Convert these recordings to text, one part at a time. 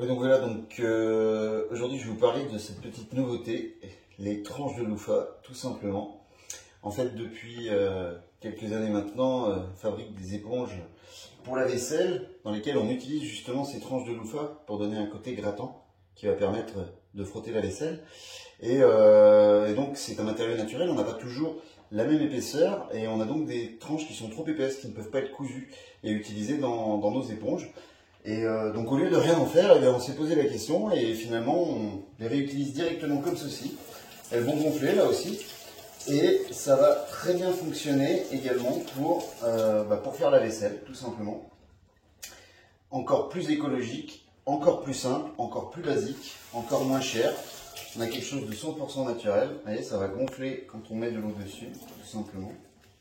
Oui, donc voilà, aujourd'hui je vais vous parler de cette petite nouveauté, les tranches de loofah, tout simplement. En fait, depuis quelques années maintenant, on fabrique des éponges pour la vaisselle, dans lesquelles on utilise justement ces tranches de loofah pour donner un côté grattant qui va permettre de frotter la vaisselle. Et donc c'est un matériau naturel, on n'a pas toujours la même épaisseur, et on a donc des tranches qui sont trop épaisses, qui ne peuvent pas être cousues et utilisées dans nos éponges. Donc au lieu de rien en faire, on s'est posé la question et finalement on les réutilise directement comme ceci. Elles vont gonfler là aussi et ça va très bien fonctionner également pour faire la vaisselle tout simplement. Encore plus écologique, encore plus simple, encore plus basique, encore moins cher. On a quelque chose de 100% naturel. Vous voyez, ça va gonfler quand on met de l'eau dessus, tout simplement.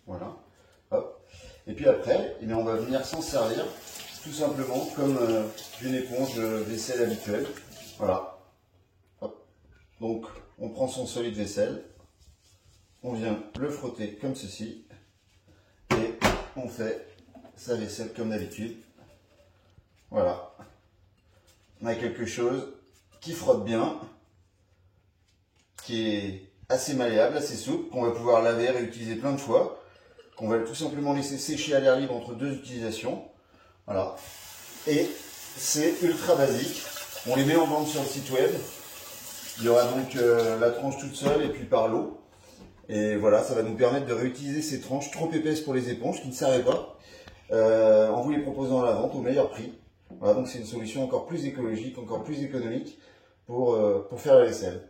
Voilà. Hop. Et puis après, on va venir s'en servir tout simplement comme d'une éponge vaisselle habituelle. Voilà. Hop. Donc on prend son solide vaisselle, on vient le frotter comme ceci et on fait sa vaisselle comme d'habitude. Voilà. On a quelque chose qui frotte bien, qui est assez malléable, assez souple, qu'on va pouvoir laver, réutiliser plein de fois, qu'on va tout simplement laisser sécher à l'air libre entre deux utilisations. Voilà. Et c'est ultra basique. On les met en vente sur le site web. Il y aura donc la tranche toute seule et puis par lot. Et voilà, ça va nous permettre de réutiliser ces tranches trop épaisses pour les éponges qui ne servaient pas, en vous les proposant à la vente au meilleur prix. Voilà, donc c'est une solution encore plus écologique, encore plus économique pour faire la vaisselle.